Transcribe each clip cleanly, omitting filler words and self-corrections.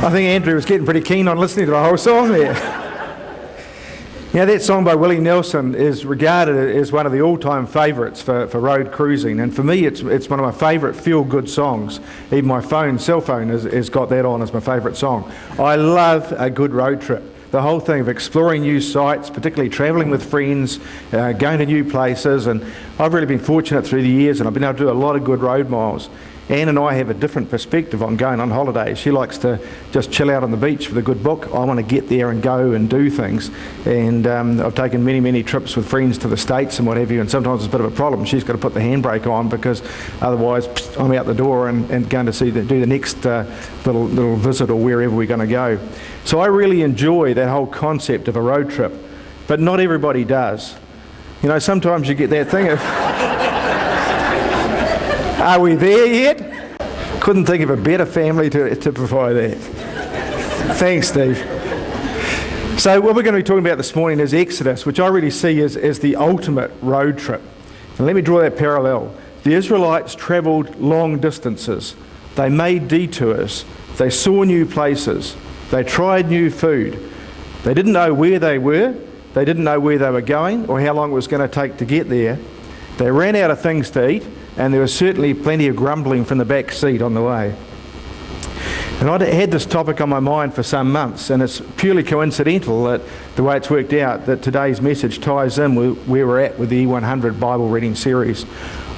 I think Andrew was getting pretty keen on listening to the whole song there. Now, that song by Willie Nelson is regarded as one of the all-time favourites for road cruising, and for me it's one of my favourite feel-good songs. Even my cell phone has got that on as my favourite song. I love a good road trip. The whole thing of exploring new sites, particularly travelling with friends, going to new places, and I've really been fortunate through the years, and I've been able to do a lot of good road miles. Anne and I have a different perspective on going on holidays. She likes to just chill out on the beach with a good book. I want to get there and go and do things. And I've taken many trips with friends to the States and what have you, and sometimes it's a bit of a problem. She's got to put the handbrake on because otherwise I'm out the door and going to do the next little visit or wherever we're going to go. So I really enjoy that whole concept of a road trip, but not everybody does. You know, sometimes you get that thing of, are we there yet? Couldn't think of a better family to provide that. Thanks, Steve. So what we're going to be talking about this morning is Exodus, which I really see as the ultimate road trip. And let me draw that parallel. The Israelites travelled long distances. They made detours. They saw new places. They tried new food. They didn't know where they were. They didn't know where they were going or how long it was going to take to get there. They ran out of things to eat, and there was certainly plenty of grumbling from the back seat on the way. And I'd had this topic on my mind for some months, and it's purely coincidental that the way it's worked out that today's message ties in with where we're at with the E100 Bible reading series.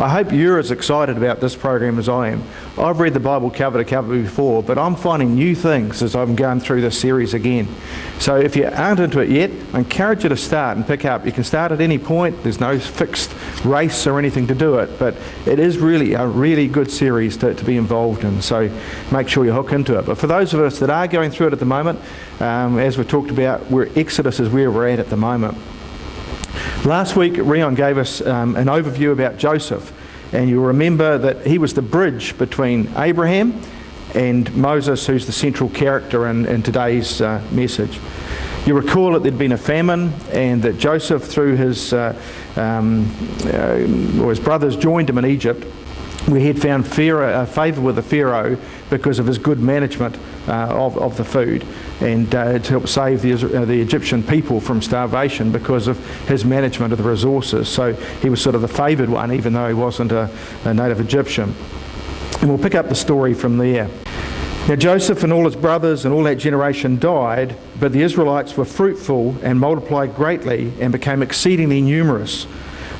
I hope you're as excited about this program as I am. I've read the Bible cover to cover before, but I'm finding new things as I'm going through this series again. So if you aren't into it yet, I encourage you to start and pick up. You can start at any point. There's no fixed race or anything to do it, but it is really a really good series to be involved in. So make sure you hook into it. But for those of us that are going through it at the moment, as we talked about, Exodus is where we're at the moment. Last week, Rion gave us an overview about Joseph, and you'll remember that he was the bridge between Abraham and Moses, who's the central character in today's message. You recall that there'd been a famine, and that Joseph, through his brothers, joined him in Egypt, where he'd found favour with the Pharaoh because of his good management of the food, and to help save the Egyptian people from starvation because of his management of the resources. So he was sort of the favoured one, even though he wasn't a native Egyptian. And we'll pick up the story from there. Now Joseph and all his brothers and all that generation died, but the Israelites were fruitful and multiplied greatly and became exceedingly numerous,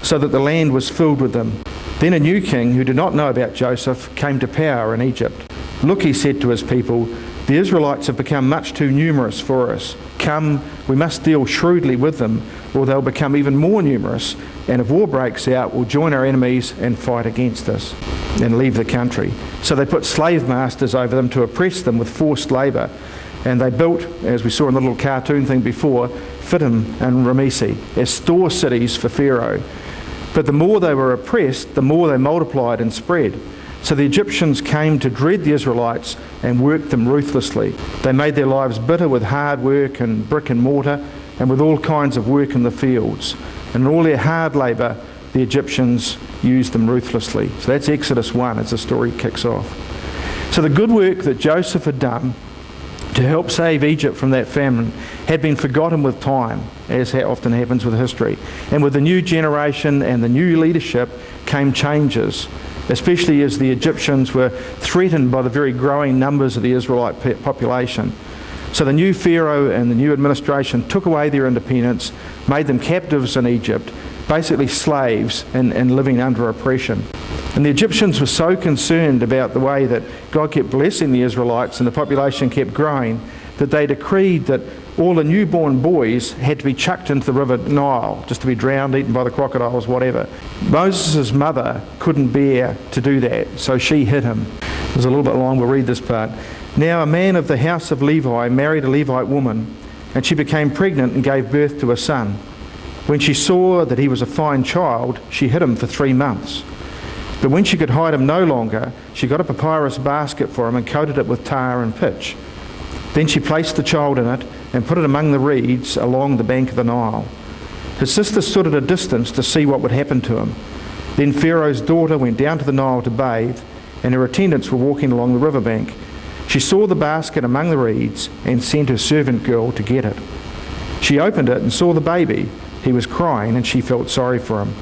so that the land was filled with them. Then a new king, who did not know about Joseph, came to power in Egypt. "Look," he said to his people, "the Israelites have become much too numerous for us. Come, we must deal shrewdly with them, or they'll become even more numerous, and if war breaks out, we'll join our enemies and fight against us and leave the country." So they put slave masters over them to oppress them with forced labour, and they built, as we saw in the little cartoon thing before, Pithom and Ramesses as store cities for Pharaoh. But the more they were oppressed, the more they multiplied and spread. So the Egyptians came to dread the Israelites and worked them ruthlessly. They made their lives bitter with hard work and brick and mortar, and with all kinds of work in the fields. And in all their hard labour, the Egyptians used them ruthlessly. So that's Exodus 1 as the story kicks off. So the good work that Joseph had done to help save Egypt from that famine had been forgotten with time, as often happens with history. And with the new generation and the new leadership came changes, especially as the Egyptians were threatened by the very growing numbers of the Israelite population. So the new Pharaoh and the new administration took away their independence, made them captives in Egypt, basically slaves and living under oppression. And the Egyptians were so concerned about the way that God kept blessing the Israelites and the population kept growing, that they decreed that all the newborn boys had to be chucked into the river Nile, just to be drowned, eaten by the crocodiles, whatever. Moses' mother couldn't bear to do that, so she hid him. It was a little bit long, we'll read this part. "Now a man of the house of Levi married a Levite woman, and she became pregnant and gave birth to a son. When she saw that he was a fine child, she hid him for 3 months. But when she could hide him no longer, she got a papyrus basket for him and coated it with tar and pitch. Then she placed the child in it and put it among the reeds along the bank of the Nile. His sister stood at a distance to see what would happen to him. Then Pharaoh's daughter went down to the Nile to bathe, and her attendants were walking along the riverbank. She saw the basket among the reeds and sent her servant girl to get it. She opened it and saw the baby. He was crying, and she felt sorry for him.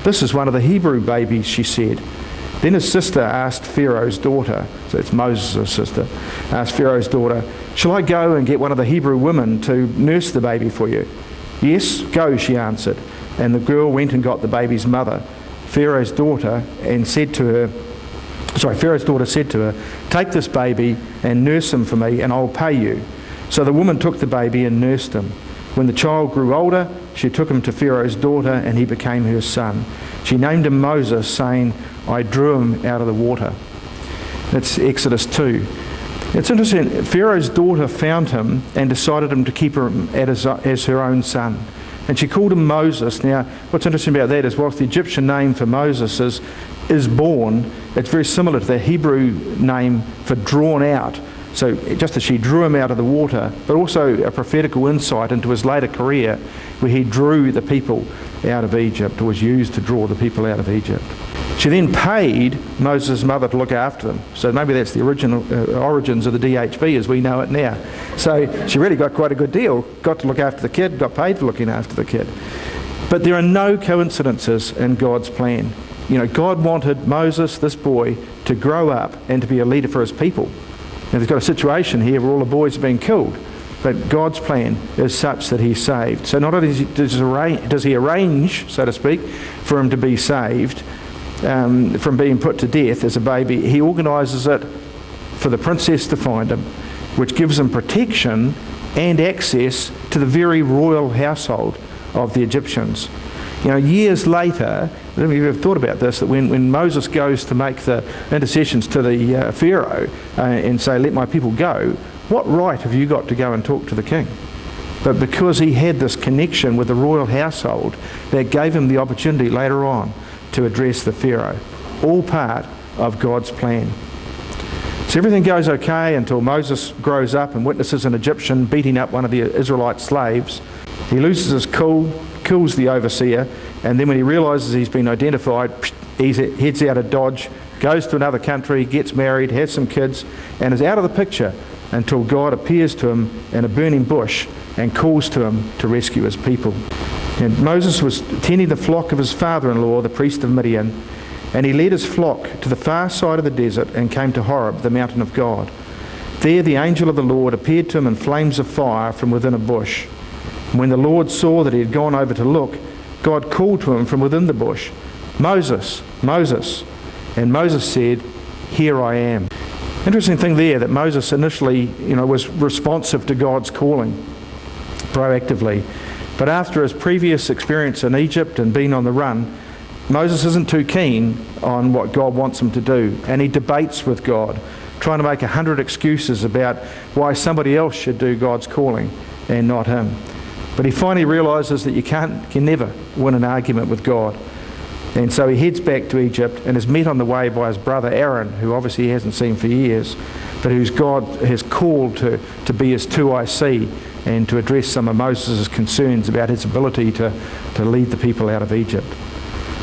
"This is one of the Hebrew babies," she said. Then his sister asked Pharaoh's daughter, so it's Moses' sister, asked Pharaoh's daughter, "Shall I go and get one of the Hebrew women to nurse the baby for you?" "Yes, go," she answered. And the girl went and got the baby's mother, Pharaoh's daughter, and said to her, Pharaoh's daughter said to her, "Take this baby and nurse him for me, and I'll pay you." So the woman took the baby and nursed him. When the child grew older, she took him to Pharaoh's daughter, and he became her son. She named him Moses, saying, "I drew him out of the water." That's Exodus 2. It's interesting, Pharaoh's daughter found him and decided him to keep him as her own son. And she called him Moses. Now, what's interesting about that is whilst the Egyptian name for Moses is born, it's very similar to the Hebrew name for drawn out. So just as she drew him out of the water, but also a prophetical insight into his later career where he drew the people out of Egypt, or was used to draw the people out of Egypt. She then paid Moses' mother to look after them. So maybe that's the original origins of the DHB as we know it now. So she really got quite a good deal. Got to look after the kid, got paid for looking after the kid. But there are no coincidences in God's plan. God wanted Moses, this boy, to grow up and to be a leader for his people. Now, there's got a situation here where all the boys are being killed, but God's plan is such that he's saved. So not only does he arrange, so to speak, for him to be saved from being put to death as a baby, he organises it for the princess to find him, which gives him protection and access to the very royal household of the Egyptians. Years later, I don't know if you've ever thought about this, that when Moses goes to make the intercessions to the Pharaoh and say, "Let my people go," what right have you got to go and talk to the king? But because he had this connection with the royal household, that gave him the opportunity later on to address the Pharaoh. All part of God's plan. So everything goes okay until Moses grows up and witnesses an Egyptian beating up one of the Israelite slaves. He loses his cool, kills the overseer, and then when he realises he's been identified, he heads out of Dodge, goes to another country, gets married, has some kids, and is out of the picture until God appears to him in a burning bush and calls to him to rescue his people. And Moses was tending the flock of his father-in-law, the priest of Midian, and he led his flock to the far side of the desert and came to Horeb, the mountain of God. There the angel of the Lord appeared to him in flames of fire from within a bush. When the Lord saw that he had gone over to look, God called to him from within the bush, "Moses, Moses." And Moses said, "Here I am." Interesting thing there that Moses initially, was responsive to God's calling proactively. But after his previous experience in Egypt and being on the run, Moses isn't too keen on what God wants him to do. And he debates with God, trying to make 100 excuses about why somebody else should do God's calling and not him. But he finally realises that you can never win an argument with God. And so he heads back to Egypt and is met on the way by his brother Aaron, who obviously he hasn't seen for years, but whose God has called to be his 2IC and to address some of Moses' concerns about his ability to lead the people out of Egypt.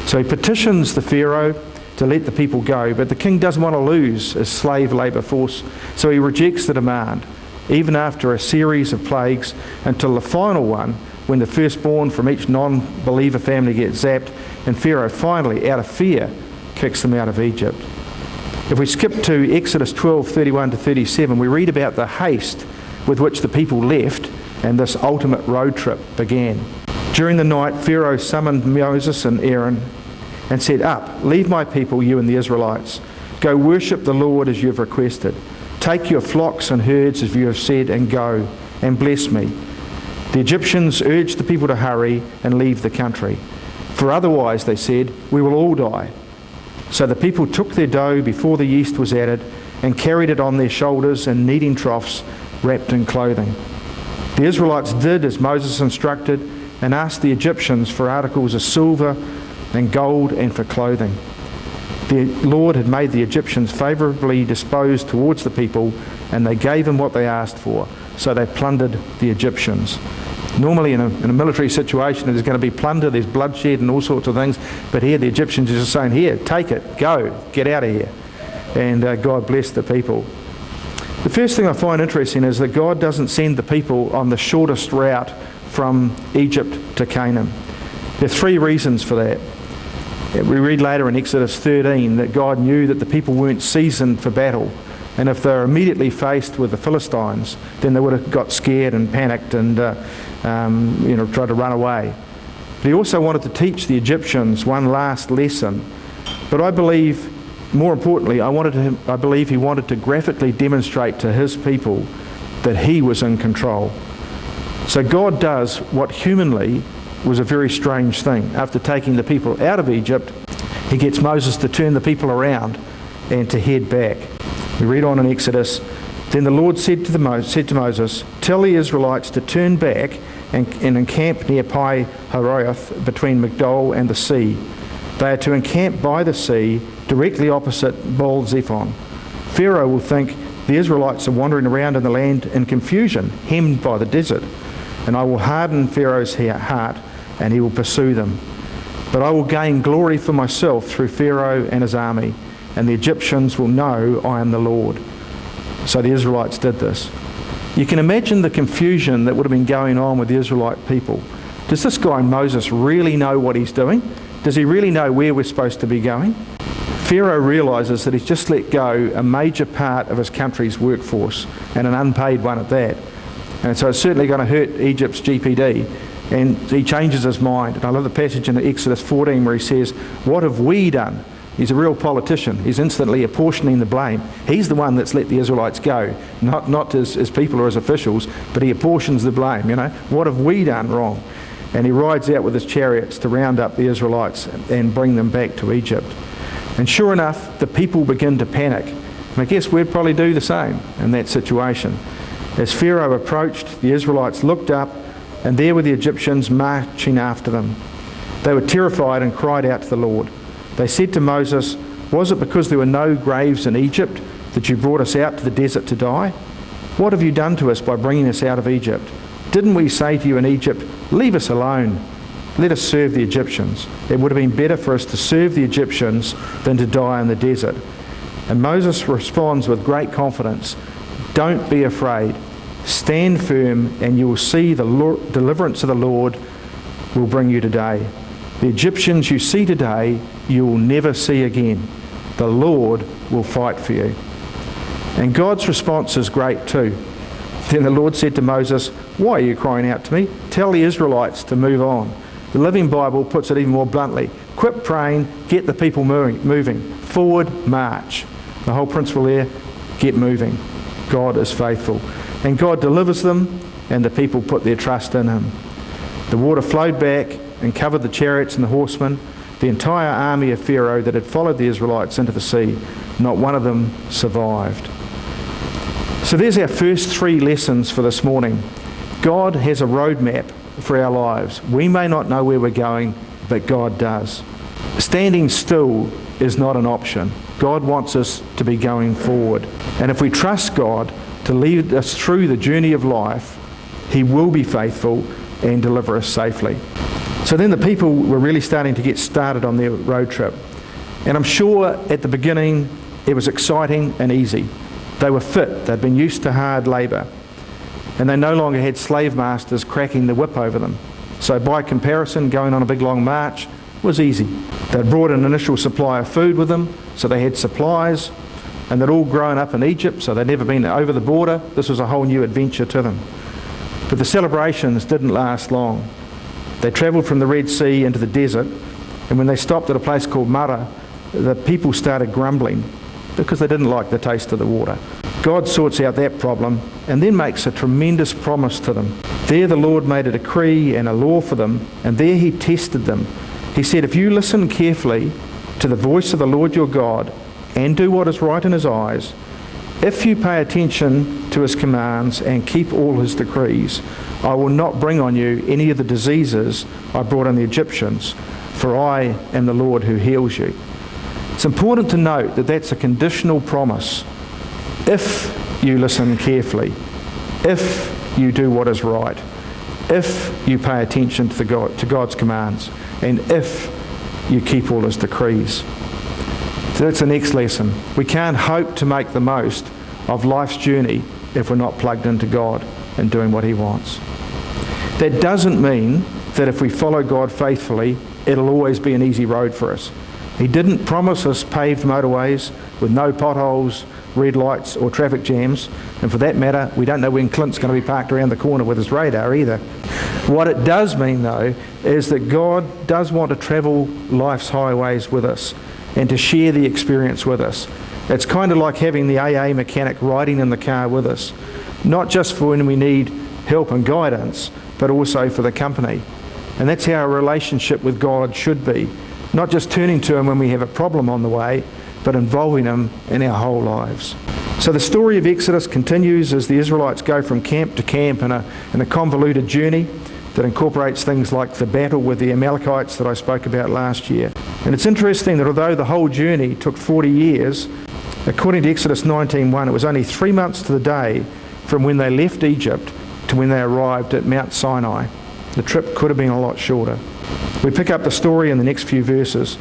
So he petitions the Pharaoh to let the people go, but the king doesn't want to lose his slave labour force, so he rejects the demand, even after a series of plagues, until the final one, when the firstborn from each non-believer family gets zapped, and Pharaoh finally, out of fear, kicks them out of Egypt. If we skip to Exodus 12:31 to 37, we read about the haste with which the people left, and this ultimate road trip began. During the night, Pharaoh summoned Moses and Aaron and said, "Up, leave my people, you and the Israelites. Go worship the Lord as you have requested. Take your flocks and herds as you have said, and go, and bless me." The Egyptians urged the people to hurry and leave the country, for otherwise, they said, "we will all die." So the people took their dough before the yeast was added and carried it on their shoulders in kneading troughs wrapped in clothing. The Israelites did as Moses instructed and asked the Egyptians for articles of silver and gold and for clothing. The Lord had made the Egyptians favourably disposed towards the people, and they gave them what they asked for, so they plundered the Egyptians. Normally in a military situation there's going to be plunder, there's bloodshed and all sorts of things, but here the Egyptians are just saying, "Here, take it, go, get out of here." And God blessed the people. The first thing I find interesting is that God doesn't send the people on the shortest route from Egypt to Canaan. There are three reasons for that. We read later in Exodus 13 that God knew that the people weren't seasoned for battle, and if they were immediately faced with the Philistines, then they would have got scared and panicked and tried to run away. But he also wanted to teach the Egyptians one last lesson. But I believe, more importantly, I believe he wanted to graphically demonstrate to his people that he was in control. So God does what humanly was a very strange thing. After taking the people out of Egypt, he gets Moses to turn the people around and to head back. We read on in Exodus, "Then the Lord said to Moses, tell the Israelites to turn back and encamp near Pi-hahiroth between Migdol and the sea. They are to encamp by the sea, directly opposite Baal-zephon. Pharaoh will think the Israelites are wandering around in the land in confusion, hemmed by the desert. And I will harden Pharaoh's heart, and he will pursue them. But I will gain glory for myself through Pharaoh and his army, and the Egyptians will know I am the Lord." So the Israelites did this. You can imagine the confusion that would have been going on with the Israelite people. Does this guy Moses really know what he's doing? Does he really know where we're supposed to be going? Pharaoh realises that he's just let go a major part of his country's workforce, and an unpaid one at that. And so it's certainly going to hurt Egypt's GPD. And he changes his mind. And I love the passage in Exodus 14 where he says, "What have we done?" He's a real politician. He's instantly apportioning the blame. He's the one that's let the Israelites go, not his people or his officials, but he apportions the blame. What have we done wrong? And he rides out with his chariots to round up the Israelites and bring them back to Egypt. And sure enough, the people begin to panic. And I guess we'd probably do the same in that situation. As Pharaoh approached, the Israelites looked up, and there were the Egyptians marching after them. They were terrified and cried out to the Lord. They said to Moses, "Was it because there were no graves in Egypt that you brought us out to the desert to die? What have you done to us by bringing us out of Egypt? Didn't we say to you in Egypt, 'Leave us alone. Let us serve the Egyptians'? It would have been better for us to serve the Egyptians than to die in the desert." And Moses responds with great confidence, "Don't be afraid. Stand firm, and you will see the deliverance of the Lord will bring you today. The Egyptians you see today, you will never see again. The Lord will fight for you." And God's response is great too. Then the Lord said to Moses, "Why are you crying out to me? Tell the Israelites to move on." The Living Bible puts it even more bluntly. Quit praying, get the people moving. Forward, march. The whole principle there, get moving. God is faithful. And God delivers them, and the people put their trust in him. The water flowed back and covered the chariots and the horsemen, the entire army of Pharaoh that had followed the Israelites into the sea. Not one of them survived. So there's our first three lessons for this morning. God has a roadmap for our lives. We may not know where we're going, but God does. Standing still is not an option. God wants us to be going forward. And if we trust God to lead us through the journey of life, he will be faithful and deliver us safely. So then the people were really starting to get started on their road trip. And I'm sure at the beginning it was exciting and easy. They were fit. They'd been used to hard labour. And they no longer had slave masters cracking the whip over them. So by comparison, going on a big long march was easy. They'd brought an initial supply of food with them, so they had supplies. And they'd all grown up in Egypt, so they'd never been over the border. This was a whole new adventure to them. But the celebrations didn't last long. They travelled from the Red Sea into the desert, and when they stopped at a place called Marah, the people started grumbling because they didn't like the taste of the water. God sorts out that problem and then makes a tremendous promise to them. There the Lord made a decree and a law for them, and there he tested them. He said, "If you listen carefully to the voice of the Lord your God and do what is right in his eyes, if you pay attention to his commands and keep all his decrees, I will not bring on you any of the diseases I brought on the Egyptians, for I am the Lord who heals you." It's important to note that that's a conditional promise. If you listen carefully, if you do what is right, if you pay attention to God's commands, and if you keep all his decrees. So that's the next lesson. We can't hope to make the most of life's journey if we're not plugged into God and doing what He wants. That doesn't mean that if we follow God faithfully, it'll always be an easy road for us. He didn't promise us paved motorways with no potholes, red lights or traffic jams, and for that matter, we don't know when Clint's going to be parked around the corner with his radar either. What it does mean, though, is that God does want to travel life's highways with us and to share the experience with us. It's kind of like having the AA mechanic riding in the car with us, not just for when we need help and guidance, but also for the company. And that's how our relationship with God should be. Not just turning to Him when we have a problem on the way, but involving Him in our whole lives. So the story of Exodus continues as the Israelites go from camp to camp in a convoluted journey that incorporates things like the battle with the Amalekites that I spoke about last year. And it's interesting that although the whole journey took 40 years, according to Exodus 19:1, it was only 3 months to the day from when they left Egypt to when they arrived at Mount Sinai. The trip could have been a lot shorter. We pick up the story in the next few verses.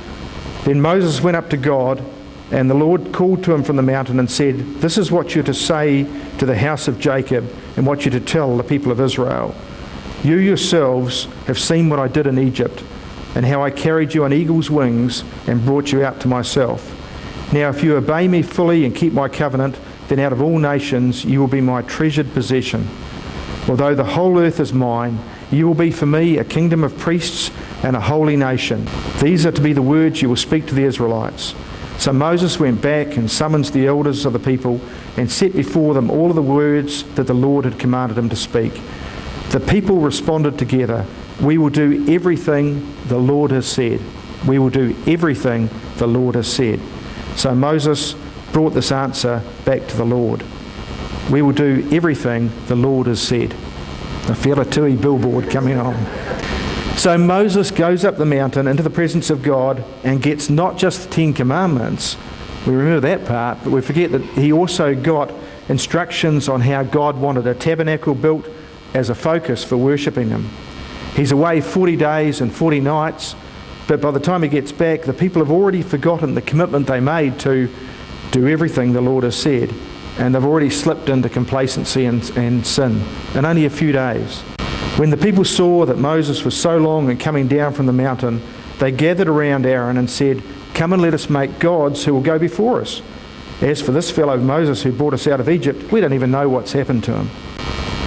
Then Moses went up to God, and the Lord called to him from the mountain and said, "This is what you're to say to the house of Jacob and what you're to tell the people of Israel. You yourselves have seen what I did in Egypt and how I carried you on eagle's wings and brought you out to myself. Now if you obey me fully and keep my covenant, then out of all nations you will be my treasured possession. Although the whole earth is mine, you will be for me a kingdom of priests and a holy nation. These are to be the words you will speak to the Israelites." So Moses went back and summoned the elders of the people and set before them all of the words that the Lord had commanded him to speak. The people responded together, "We will do everything the Lord has said. We will do everything the Lord has said." So Moses brought this answer back to the Lord. "We will do everything the Lord has said." I feel a Tui billboard coming on. So Moses goes up the mountain into the presence of God and gets not just the 10 Commandments, we remember that part, but we forget that he also got instructions on how God wanted a tabernacle built as a focus for worshipping Him. He's away 40 days and 40 nights, but by the time he gets back, the people have already forgotten the commitment they made to do everything the Lord has said, and they've already slipped into complacency and sin in only a few days. When the people saw that Moses was so long in coming down from the mountain, they gathered around Aaron and said, "Come and let us make gods who will go before us. As for this fellow Moses who brought us out of Egypt, we don't even know what's happened to him."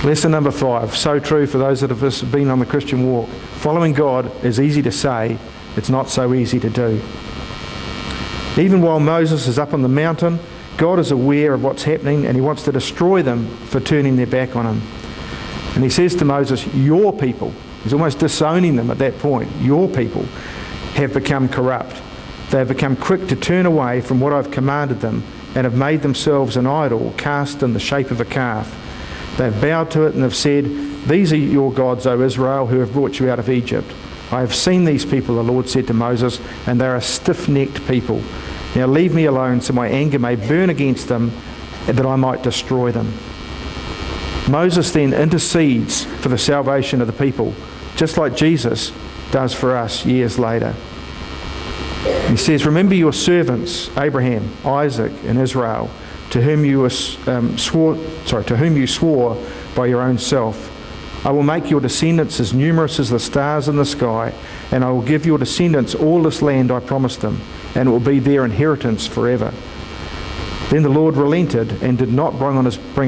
Lesson number 5, so true for those that have been on the Christian walk. Following God is easy to say, it's not so easy to do. Even while Moses is up on the mountain, God is aware of what's happening and He wants to destroy them for turning their back on Him. And He says to Moses, "Your people," He's almost disowning them at that point, "your people have become corrupt. They have become quick to turn away from what I've commanded them and have made themselves an idol cast in the shape of a calf. They have bowed to it and have said, 'These are your gods, O Israel, who have brought you out of Egypt.' I have seen these people," the Lord said to Moses, "and they are a stiff-necked people. Now leave me alone so my anger may burn against them and that I might destroy them." Moses then intercedes for the salvation of the people, just like Jesus does for us years later. He says, "Remember your servants, Abraham, Isaac, and Israel, to whom you swore by your own self. I will make your descendants as numerous as the stars in the sky, and I will give your descendants all this land I promised them, and it will be their inheritance forever." Then the Lord relented and did not bring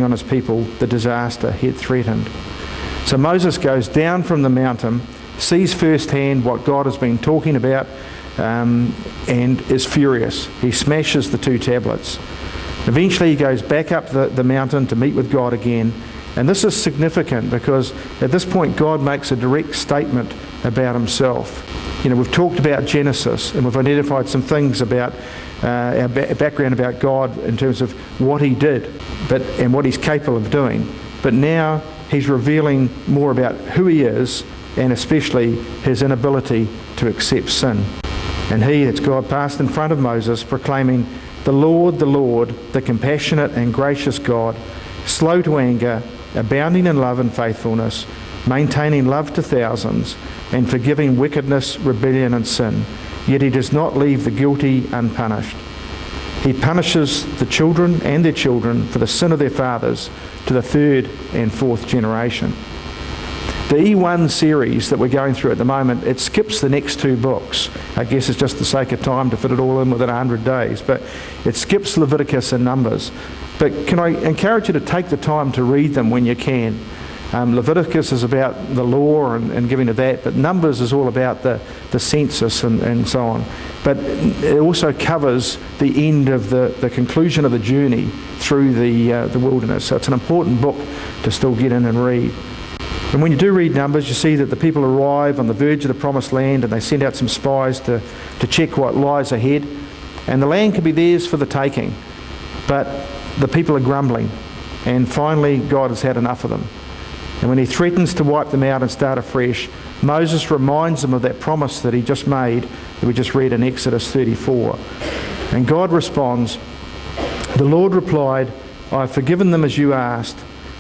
on his people the disaster he had threatened. So Moses goes down from the mountain, sees firsthand what God has been talking about, and is furious. He smashes the 2 tablets. Eventually he goes back up the mountain to meet with God again. And this is significant because at this point God makes a direct statement about Himself. We've talked about Genesis and we've identified some things about our background about God in terms of what He did and what He's capable of doing. But now He's revealing more about who He is and especially His inability to accept sin. And it's God passed in front of Moses proclaiming, the Lord, the compassionate and gracious God, slow to anger, abounding in love and faithfulness, maintaining love to thousands, and forgiving wickedness, rebellion and sin. Yet He does not leave the guilty unpunished." He punishes the children and their children for the sin of their fathers to the third and fourth generation. The E1 series that we're going through at the moment, it skips the next two books. I guess it's just the sake of time to fit it all in within 100 days, but it skips Leviticus and Numbers. But can I encourage you to take the time to read them when you can? Leviticus is about the law and giving of that, but Numbers is all about the census and so on. But it also covers the end of the conclusion of the journey through the wilderness. So it's an important book to still get in and read. And when you do read Numbers, you see that the people arrive on the verge of the promised land and they send out some spies to check what lies ahead. And the land can be theirs for the taking, but the people are grumbling. And finally, God has had enough of them. And when he threatens to wipe them out and start afresh, Moses reminds them of that promise that he just made, that we just read in Exodus 34. And God responds, "The Lord replied, I have forgiven them as you asked.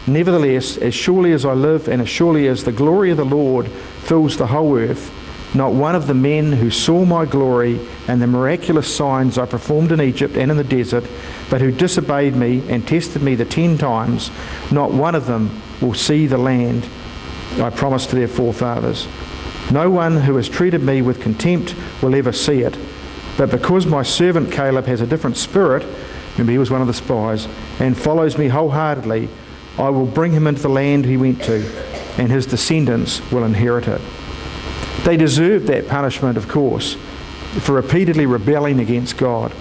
Nevertheless, as surely as I live and as surely as the glory of the Lord fills the whole earth, not one of the men who saw my glory and the miraculous signs I performed in Egypt and in the desert, but who disobeyed me and tested me the 10 times, not one of them will see the land I promised to their forefathers. No one who has treated me with contempt will ever see it. But because my servant Caleb has a different spirit," remember he was one of the spies, "and follows me wholeheartedly, I will bring him into the land he went to, and his descendants will inherit it." They deserved that punishment, of course, for repeatedly rebelling against God,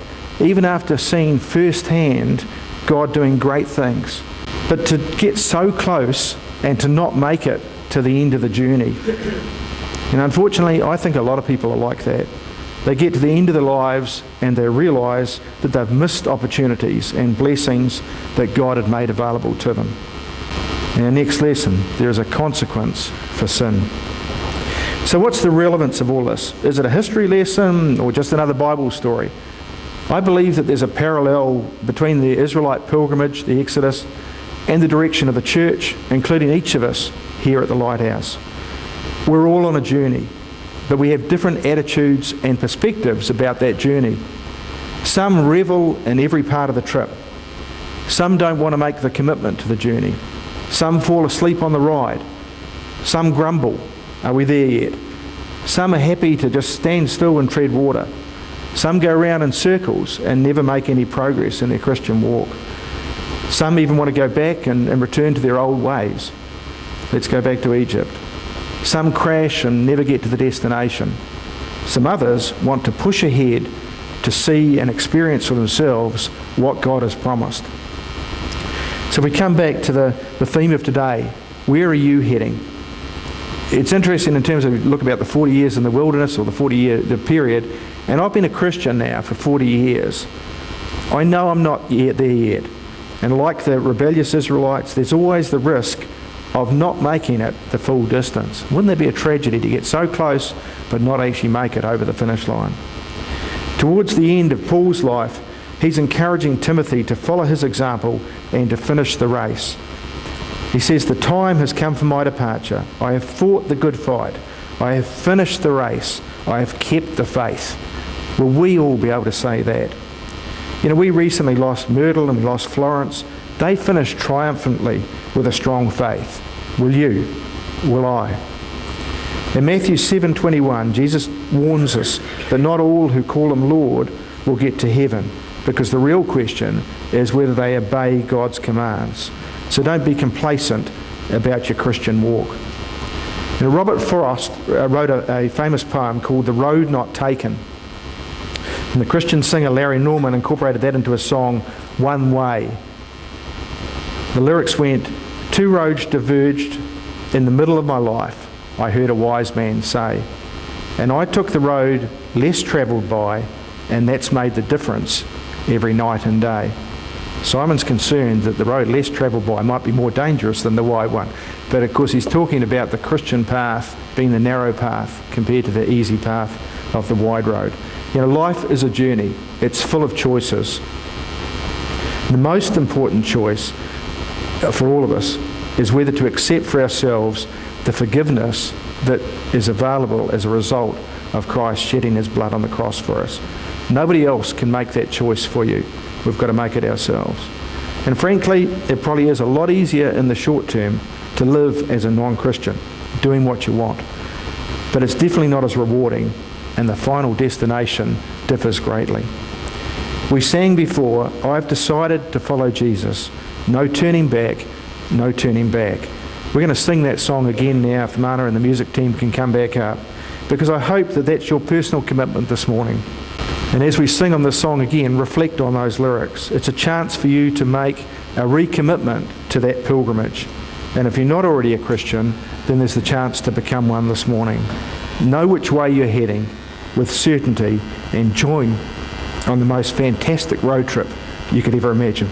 even after seeing firsthand God doing great things. But to get so close and to not make it to the end of the journey. And unfortunately, I think a lot of people are like that. They get to the end of their lives and they realise that they've missed opportunities and blessings that God had made available to them. In our next lesson, there is a consequence for sin. So what's the relevance of all this? Is it a history lesson or just another Bible story? I believe that there's a parallel between the Israelite pilgrimage, the Exodus, and the direction of the church, including each of us here at the Lighthouse. We're all on a journey, but we have different attitudes and perspectives about that journey. Some revel in every part of the trip. Some don't want to make the commitment to the journey. Some fall asleep on the ride. Some grumble, "Are we there yet?" Some are happy to just stand still and tread water. Some go around in circles and never make any progress in their Christian walk. Some even want to go back and return to their old ways. Let's go back to Egypt. Some crash and never get to the destination. Some others want to push ahead to see and experience for themselves what God has promised. So we come back to the theme of today. Where are you heading? It's interesting in terms of look about the 40 years in the wilderness or the period, and I've been a Christian now for 40 years. I know I'm not yet there yet. And like the rebellious Israelites, there's always the risk of not making it the full distance. Wouldn't that be a tragedy to get so close but not actually make it over the finish line? Towards the end of Paul's life, he's encouraging Timothy to follow his example and to finish the race. He says, "The time has come for my departure. I have fought the good fight. I have finished the race. I have kept the faith." Will we all be able to say that? You know, we recently lost Myrtle and we lost Florence. They finished triumphantly with a strong faith. Will you? Will I? In Matthew 7:21, Jesus warns us that not all who call him Lord will get to heaven, because the real question is whether they obey God's commands. So don't be complacent about your Christian walk. Now, Robert Frost wrote a famous poem called "The Road Not Taken." And the Christian singer Larry Norman incorporated that into a song, "One Way." The lyrics went, "Two roads diverged in the middle of my life, I heard a wise man say. And I took the road less travelled by, and that's made the difference every night and day." Simon's concerned that the road less travelled by might be more dangerous than the wide one. But of course he's talking about the Christian path being the narrow path compared to the easy path of the wide road. You know, life is a journey. It's full of choices. The most important choice for all of us is whether to accept for ourselves the forgiveness that is available as a result of Christ shedding his blood on the cross for us. Nobody else can make that choice for you. We've got to make it ourselves. And frankly, it probably is a lot easier in the short term to live as a non-Christian, doing what you want. But it's definitely not as rewarding, and the final destination differs greatly. We sang before, I've decided to follow Jesus. No turning back, no turning back. We're going to sing that song again now if Mana and the music team can come back up, because I hope that that's your personal commitment this morning. And as we sing on this song again, reflect on those lyrics. It's a chance for you to make a recommitment to that pilgrimage. And if you're not already a Christian, then there's the chance to become one this morning. Know which way you're heading with certainty and join on the most fantastic road trip you could ever imagine.